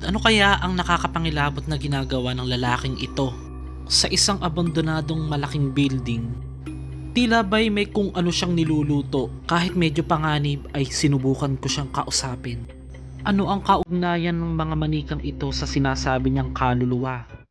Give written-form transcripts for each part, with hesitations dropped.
Ano kaya ang nakakapangilabot na ginagawa ng lalaking ito sa isang abandonadong malaking building? Tila ba'y may kung ano siyang niluluto kahit medyo panganib ay sinubukan ko siyang kausapin. Ano ang kaugnayan ng mga manikang ito sa sinasabi niyang kaluluwa?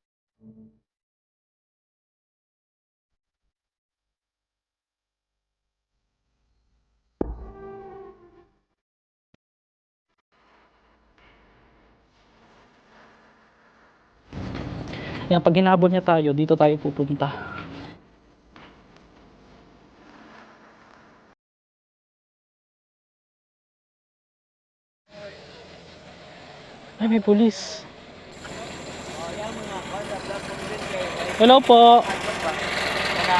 Yan, pag hinabol niya tayo, dito tayo pupunta. Ay, may pulis. Hello po.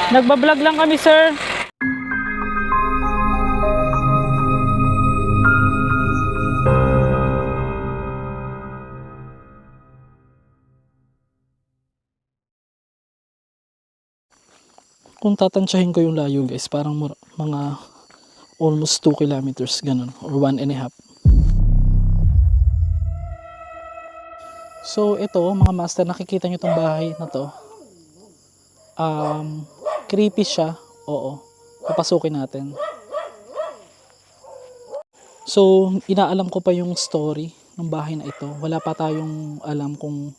Nagbablog lang kami, sir. Kung tatansyahin ko yung layo, guys, parang mga almost 2 kilometers ganun, or 1.5. So ito mga master, nakikita nyo itong bahay na to. Creepy siya. Oo, papasukin natin. So inaalam ko pa yung story ng bahay na ito. Wala pa tayong alam kung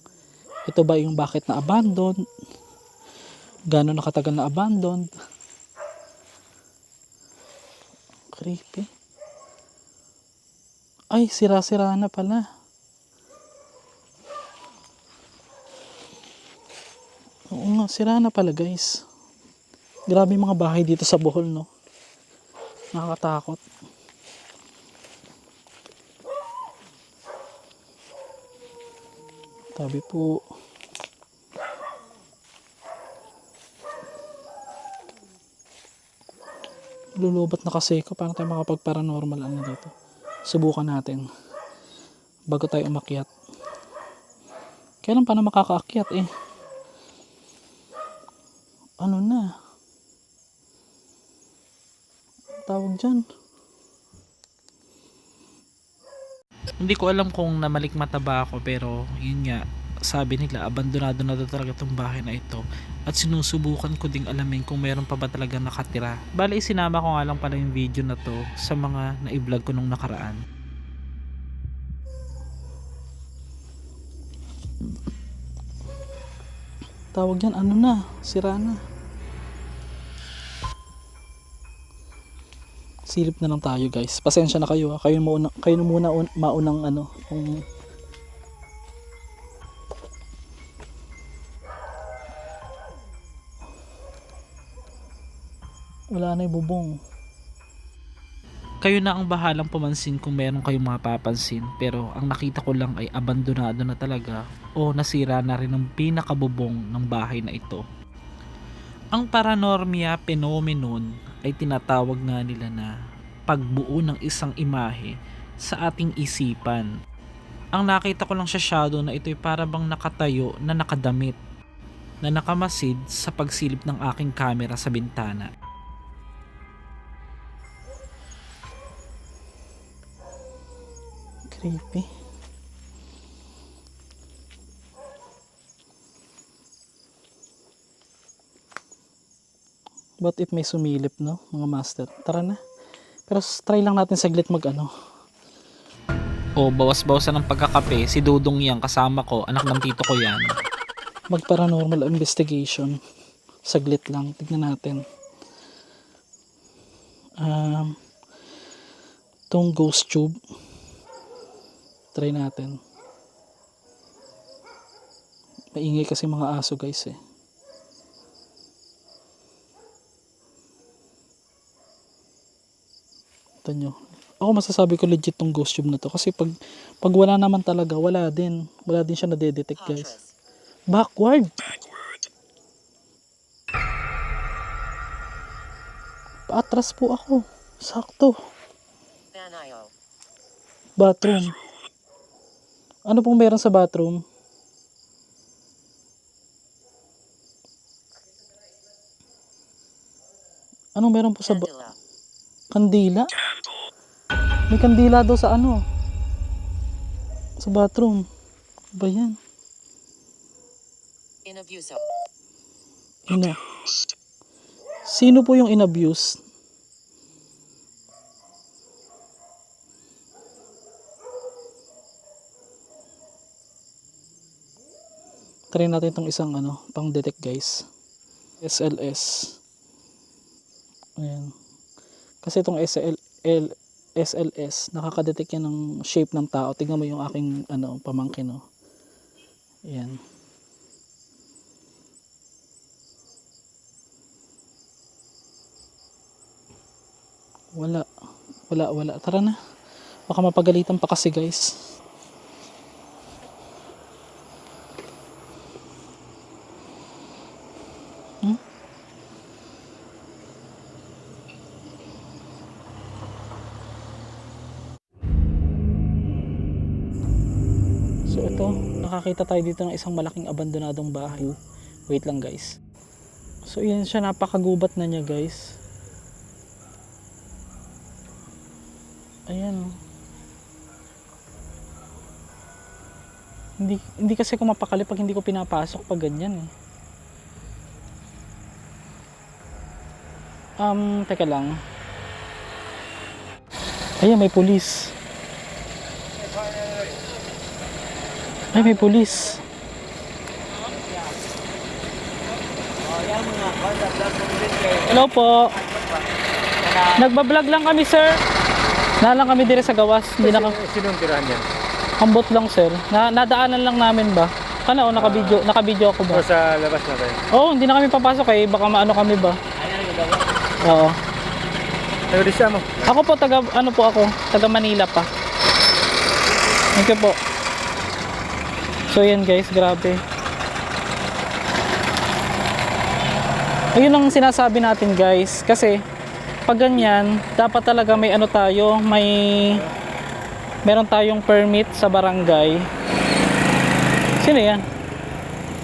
ito ba yung bakit na abandoned, gano'n nakatagal na abandoned. Creepy. Ay, sira-sira na pala. Oo nga, sira na pala, guys. Grabe yung mga bahay dito sa Bohol, no? Nakakatakot. Tabi po. Lulubat na kasi ko. Paano tayo makapag paranormal ano dito? Subukan natin bago tayo umakyat. Kailan pa na makakaakyat eh? Ano na? Tawag dyan. Hindi ko alam kung namalikmata ba ako, pero yun nga, sabi nila abandonado na daw talaga itong bahay na ito, at sinusubukan ko ding alamin kung meron pa ba talaga nakatira. Bale, isinama ko nga lang pala yung video na to sa mga na-vlog ko nung nakaraan. Tawag yan, ano na, sira na. Silip na lang tayo, guys. Pasensya na kayo ha. Kayo na muna maunang ano, kung wala na yung bubong. Kayo na ang bahalang pumansin kung meron kayong mapapansin, pero ang nakita ko lang ay abandonado na talaga o nasira na rin ang pinakabubong ng bahay na ito. Ang paranormia phenomenon ay tinatawag nga nila na pagbuo ng isang imahe sa ating isipan. Ang nakita ko lang sa shadow na ito ay para bang nakatayo na nakadamit, na nakamasid sa pagsilip ng aking camera sa bintana. Creepy. What if may sumilip, no, mga master? Tara na. Pero try lang natin saglit mag ano. O, bawas-bawasan ng pagkakape. Si Dudong yan, kasama ko. Anak ng tito ko yan. Mag paranormal investigation. Saglit lang. Tignan natin. Itong ghost tube. Try natin. Maingay kasi mga aso, guys eh. Ito nyo. Ako masasabi ko legit tong ghost tube na to. Kasi pag wala naman talaga, wala din. Wala din siya nadedetect, guys. Backward! Paatras po ako. Sakto. Bathroom. Ano pong meron sa bathroom? Anong meron po sa kandila? May kandila daw sa ano? Sa bathroom. Ba yan? Inabuse. Sino po yung inabuse? Try natin itong isang pang detect guys. SLS. Ayan. Kasi itong SLS, nakaka-detect yan ng shape ng tao. Tingnan mo yung aking pamangkin, no. Ayan. Wala. Tara na. Baka mapagalitan pa kasi guys. So ito, nakakita tayo dito ng isang malaking abandonadong bahay. Wait lang guys. So yan siya, napakagubat na niya guys. Ayan. Hindi kasi ako mapakali pag hindi ko pinapasok pag ganyan eh. Teka lang. Ayan, may pulis. Ay, may pulis. Hello po. Nagbablog lang kami, sir. Nalang kami dire sa gawas. Hindi na kami. Sinong tirahan yan? Ambot lang, sir. Nadaanan lang namin ba? Kana naka-video ako ba? O sa labas na tayo? Oo, hindi na kami papasok eh. Baka maano kami ba? Oo. Nag-risa mo? Ako po, taga Manila pa. Thank you po. So yan guys, grabe. Ayun ang sinasabi natin guys, kasi pag ganyan, dapat talaga may meron tayong permit sa barangay. Sino yan?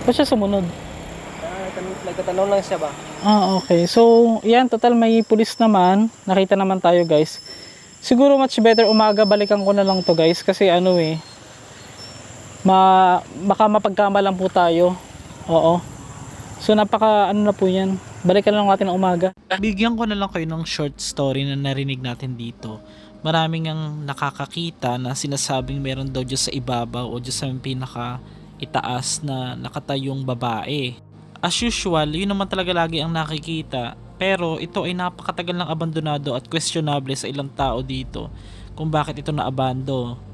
Ba't siya sumunod? Nagtatanong lang siya ba? Okay. So, yan, total may pulis naman. Nakita naman tayo guys. Siguro much better umaga, balikan ko na lang to guys, kasi baka mapagkamalan po tayo. Oo. So napaka na po yan. Balikan lang natin ng umaga. Bigyan ko na lang kayo ng short story na narinig natin dito. Maraming ang nakakakita na sinasabing meron daw dyan sa ibabaw o dyan sa pinaka itaas na nakatayong babae. As usual, yun naman talaga lagi ang nakikita. Pero ito ay napakatagal ng abandonado at questionable sa ilang tao dito kung bakit ito naabando.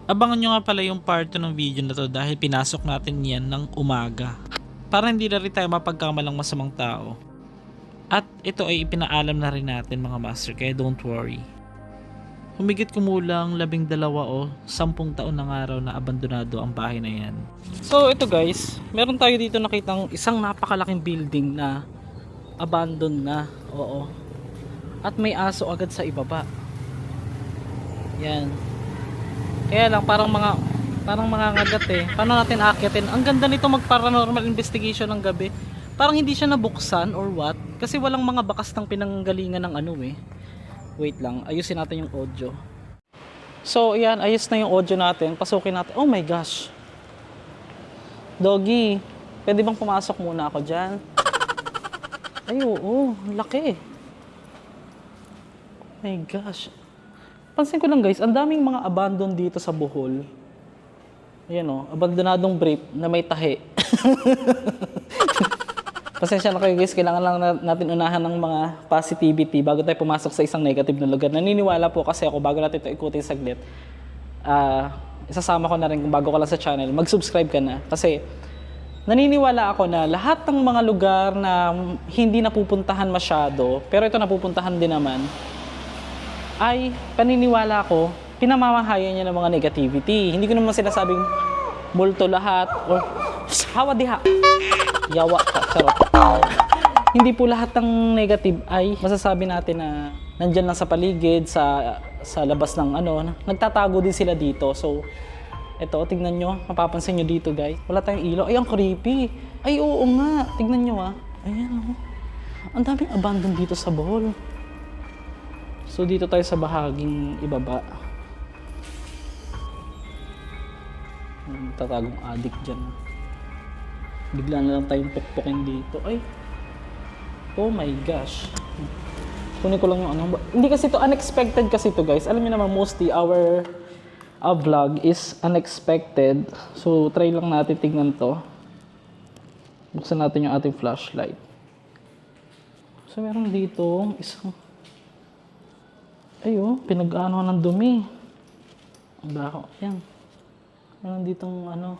Abangan nyo nga pala yung part 2 ng video na to dahil pinasok natin yan ng umaga. Para hindi na rin tayo mapagkamalang masamang tao. At ito ay ipinaalam na rin natin mga master, kaya don't worry. Humigit kumulang 12 o 10 taon ng araw na abandonado ang bahay na yan. So ito guys, meron tayo dito nakitang isang napakalaking building na abandon na. Oo. At may aso agad sa ibaba. Yan. Kaya lang parang mga ngagat eh. Paano natin akyatin? Ang ganda nito mag-paranormal investigation ng gabi. Parang hindi siya nabuksan or what. Kasi walang mga bakas ng pinanggalingan ng Wait lang, ayusin natin yung audio. So ayan, ayos na yung audio natin. Pasukin natin. Oh my gosh. Doggy, pwede bang pumasok muna ako dyan? Ay oo, laki. Oh my gosh. Pansin ko lang guys, ang daming mga abandon dito sa Bohol. Ayan abandonadong brief na may tahi. Pasensya na kayo guys, kailangan lang natin unahan ng mga positivity bago tayo pumasok sa isang negative na lugar. Naniniwala po kasi ako, bago natin ito ikutin saglit, isasama ko na rin kung bago ka lang sa channel, mag-subscribe ka na. Kasi naniniwala ako na lahat ng mga lugar na hindi napupuntahan masyado, pero ito napupuntahan din naman, ay paniniwala ko, pinamamahayan niya ng mga negativity. Hindi ko naman sinasabing multo lahat or hawa diha. Yawa ka, charot. Hindi po lahat ng negative ay masasabi natin na nandyan lang sa paligid, sa labas ng nagtatago din sila dito. So, eto, tingnan nyo, mapapansin nyo dito guys. Wala tayong ilaw. Ay, ang creepy. Ay, oo nga. Tingnan nyo Ayan Ang daming abandon dito sa Bohol. So dito tayo sa bahaging ibaba. Tatagong addict dyan. Bigla na lang tayong pukpukin dito. Ay! Oh my gosh. Kunin ko lang yung ano. Hindi kasi to unexpected kasi to guys. Alam niyo naman mostly our vlog is unexpected. So try lang natin tignan to. Buksan natin yung ating flashlight. So meron dito isang pinag-ano ng dumi. Ang baho. Yan. Meron ditong ano.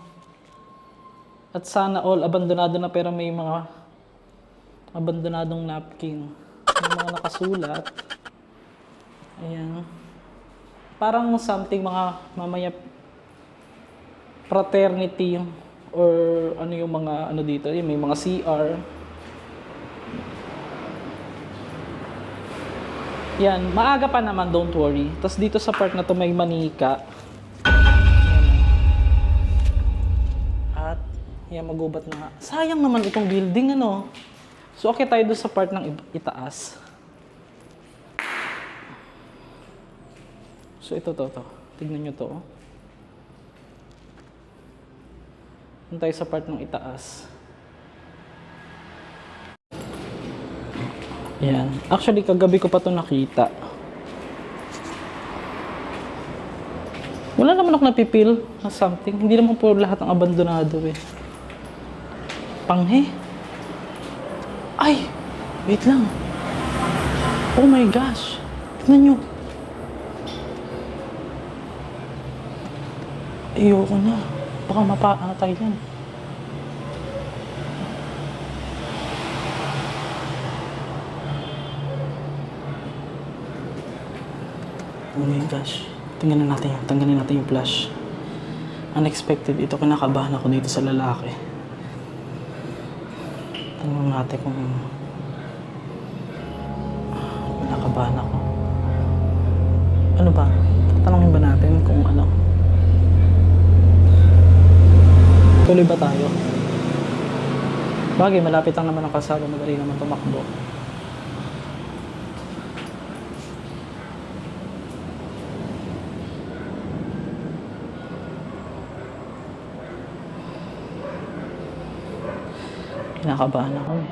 At sana all abandonado na pero may mga abandonadong napkin. May mga nakasulat. Ayan. Parang something mga mamaya fraternity or ano yung mga ano dito. May mga CR. Yan. Maaga pa naman, don't worry. Tapos dito sa part na to may manika. At yan, magubat na nga. Sayang naman itong building, ano. So, okay tayo doon sa part ng itaas. So, ito. Tignan nyo to. Doon tayo sa part ng itaas. Yan. Actually, kagabi ko pa to nakita. Wala naman ako napipil na something. Hindi naman po lahat ng abandonado eh. Panghe. Ay! Wait lang. Oh my gosh. Tignan nyo. Ayoko na. Baka mapaan tayo yan. Oh my gosh. Tingnan natin yan. Tanggalin natin yung flash. Unexpected. Ito, kinakabahan ako dito sa lalaki. Tingnan natin kung kinakabahan ako. Ano ba? Tatanungin ba natin kung ano? Tuloy ba tayo? Bagay, malapit lang naman ang kalsada. Madali naman tumakbo. Kinakabahan ako eh.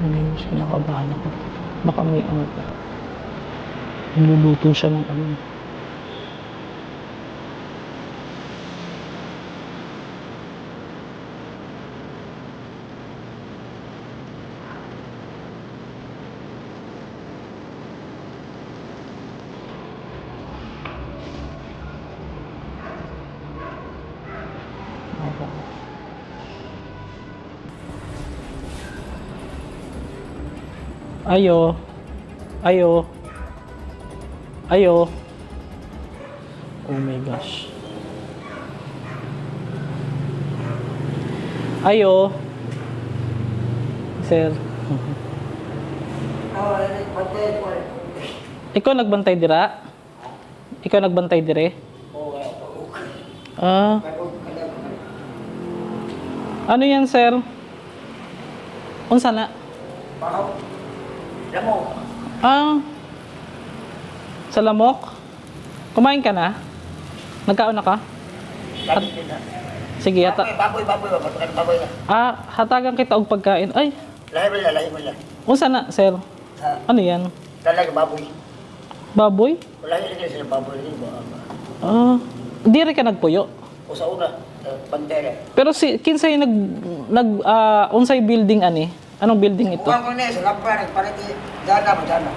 Mas kinakabahan ako. Baka may ano pa. Niluluto siya ng ano. Ayo. Ayo. Ayo. Oh my gosh. Ayo. Sir. Ikaw nagbantay dira? Ikaw nagbantay dire? Ah. Ano yan, sir? Unsa na? Lamok. Ah. Sa lamok? Kumain ka na? Nagkaon na ka? Sige, Baboy. Baboy na. hatagan kita og pagkain. Ay, Lahi mo lang. unsa na, sir? Ano yan? Talaga baboy. Baboy? Lahi rin sila baboy rin. Di rin ka nagpuyo. O sa una, pantera. Pero kinsay unsay building ani? Anong building ito? Kuha ko na sa lampara, parang dana.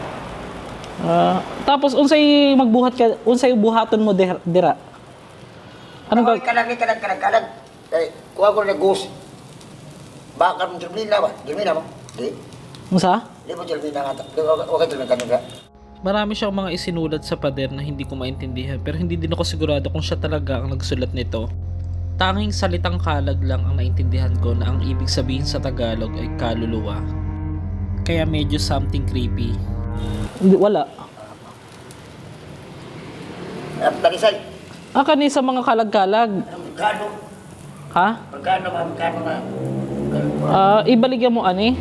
Tapos unsay magbuhat ka, unsay buhaton mo dira? Anong Anong kalag. Kuha ko na goose. Bakar mo Jermina ba? Jermina mo? Di. Unsa? Di mo Jermina nga. Huwag ka kanina. Marami siyang mga isinulat sa pader na hindi ko maintindihan pero hindi din ako sigurado kung siya talaga ang nagsulat nito. Tanging salitang kalag lang ang naintindihan ko na ang ibig sabihin sa Tagalog ay kaluluwa. Kaya medyo something creepy. Hindi, wala. Tagisay. Kani sa mga kalag-kalag. Magkano? Ha? Magkano na? Ibaligyan mo ani?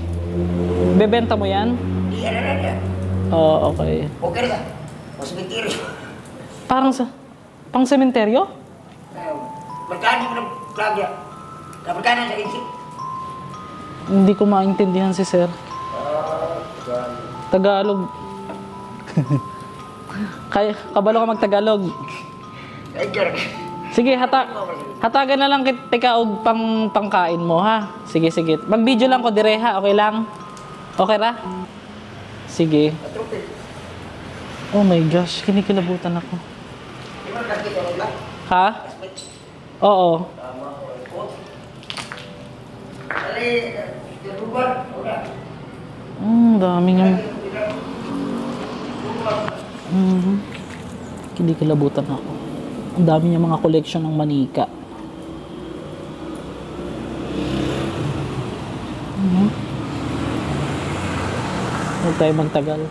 Bebenta mo yan? Di, ano. Oo, okay. Okay na. Mas bitiri. Parang sa... Pang sementeryo? Magkano mo ng klagya? Magkano sa isip? Hindi ko maintindihan si sir. Tagalog. Kaya, kabalo ka mag-Tagalog. Ay, Jared. Sige, hatagan na lang kita og pangkain mo, ha? Sige. Mag-video lang ko dire, ha? Okay lang? Okay ra? Sige. Oh my gosh, kinikilabutan ako. Di ba nakita mo ba? Ha? Oo. Ali, lugar. Dami nga. Kinikilabutan ako. Ang dami niya mga collection ng manika. Huwag tayo magtagal.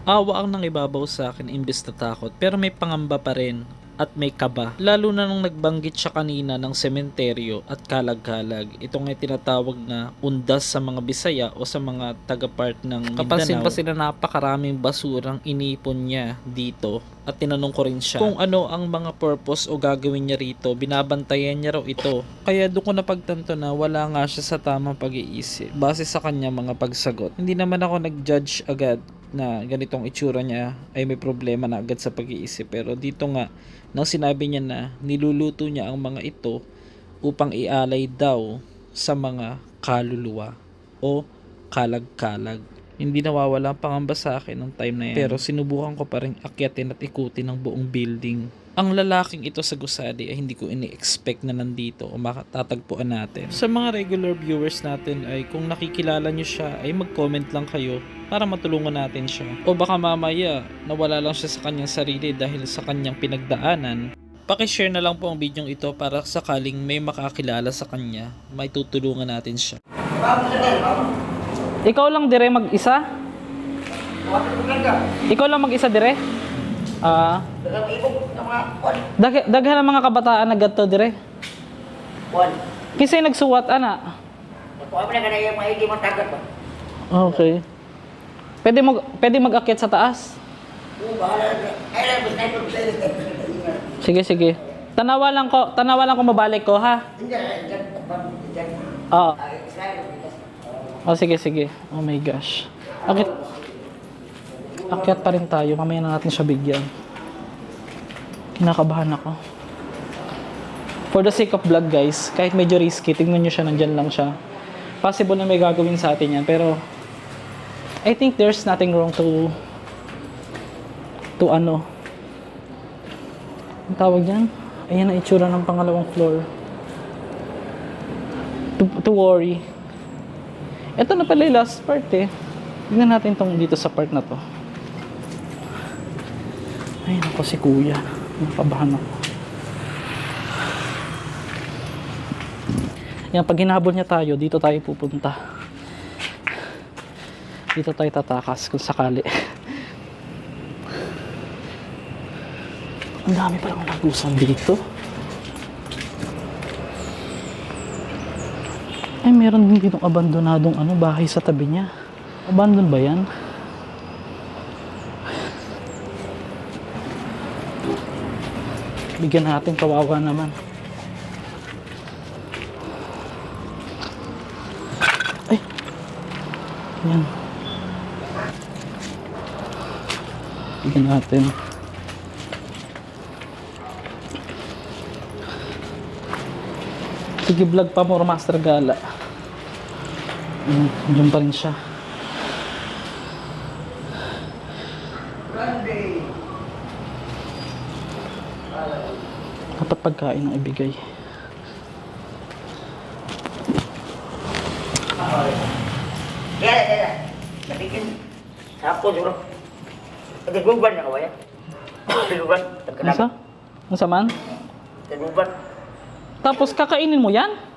Awa ang nangibabaw sa akin imbes na takot, pero may pangamba pa rin at may kaba. Lalo na nung nagbanggit siya kanina ng sementeryo at kalag-kalag. Ito nga tinatawag na undas sa mga Bisaya o sa mga taga-part ng Mindanao. Kapansin-pansin na napakaraming basurang inipon niya dito. At tinanong ko rin siya kung ano ang mga purpose o gagawin niya rito. Binabantayan niya raw ito. Kaya doon ko napagtanto na wala nga siya sa tamang pag-iisip base sa kanya mga pagsagot. Hindi naman ako nag-judge agad na ganitong itsura niya ay may problema na agad sa pag-iisip. Pero dito nga, nang sinabi niya na niluluto niya ang mga ito upang ialay daw sa mga kaluluwa o kalag-kalag. Hindi nawawala ang pangamba sa akin ng time na yan. Pero sinubukan ko pa rin akyatin at ikutin ang buong building. Ang lalaking ito sa gusali ay hindi ko ini-expect na nandito o makatatagpuan natin. Sa mga regular viewers natin ay kung nakikilala nyo siya ay mag-comment lang kayo para matulungan natin siya. O baka mamaya nawala lang siya sa kanyang sarili dahil sa kanyang pinagdaanan. Pakishare na lang po ang video ito para sakaling may makakilala sa kanya, may tutulungan natin siya. Ikaw lang dire mag-isa? Ikaw lang mag-isa dire? Daghan ang mga kabataan na gadto dire. Kisay nagsuwat ana. Okay. Pwede mag-akyat sa taas. Sige. Tanawa lang ko mabalik ko, ha. Oo. Oh, sige. Oh my gosh. Akyat pa rin tayo. Mamaya na natin siya bigyan. Kinakabahan ako. For the sake of vlog, guys, kahit medyo risky, tingnan nyo siya, nandyan lang siya. Possible na may gagawin sa atin yan, pero I think there's nothing wrong to ano. Ang tawag dyan? Ayan ang itsura ng pangalawang floor. To worry. Ito na pala yung last part eh. Tignan natin tong dito sa part na to. Ay, ako si kuya. Nakabahan ako. Yan, pag hinabol niya tayo, dito tayo pupunta. Dito tayo tatakas kung sakali. Ang dami palang nagusan dito. Ay, meron din ditong abandonadong bahay sa tabi niya. Abandon ba yan? Bigyan natin, kawawa naman. Ay! Yan. Bigyan natin. Sige, vlog pa mo, Master Gala. Diyan pa rin siya. Dapat pagkain ang ibigay. Nabikin. Sapo, siguro. Nagagugban na kawaya. Tinuban. Ano sa? Ano sa man? Tinuban. Tapos kakainin mo yan?